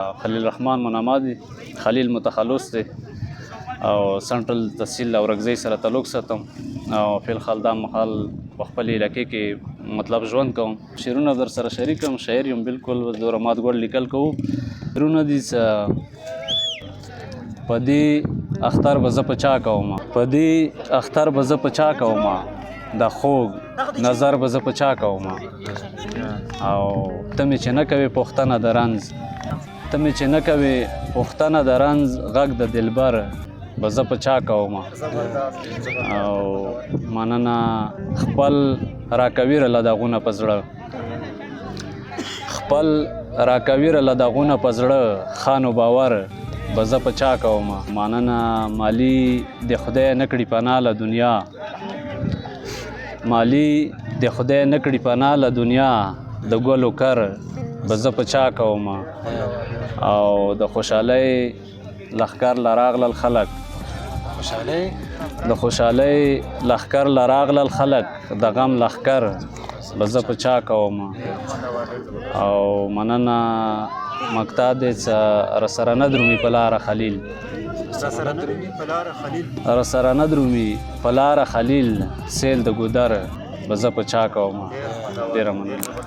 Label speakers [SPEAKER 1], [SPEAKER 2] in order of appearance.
[SPEAKER 1] خلیل رحمان مناما دی. خلیل متخلص دی او سنټرل تحصیل اورکزۍ سره تعلق ساتم او فی الحال دا مهال په خپل علاقې کې مطلب ژوند کوم. شعرونه در سره شریکم، شاعر یم بالکل، د رمات ګوړ لیکل کوو. شعرونه دي په دې اختر به زه په چا کومه، په دې اختر به زه په چا کومه، د خوږ نظر به زه په چا کومه، او ته مې چې نه کوې پوښتنه د رنځ، ته مې چې نه کوې پوښتنه د رنځ، غږ د دلبر به زه په چا کومه. او مننه خپل راکوي له داغونه په زړه، خپل راکوي له داغونه په زړه، خانو باور به زه په چا کومه. مننه مالي د خدای نه کړي پناه له دنیا، مالي د خدای نه کړي پناه له دنیا، د ګلو کر به زه په چا کومه. او د خوشحالۍ لښکر له راغلل خلک، د خوشحالۍ لښکر له راغلل خلک، د غم لښکر به زه په چا کومه. او مننه مقطع دی څه راسره نه درومي په لاره خلیل، راسره نه درومي په لاره خلیل، سیل د ګودر به زه په چا کومه. ډېره مننه.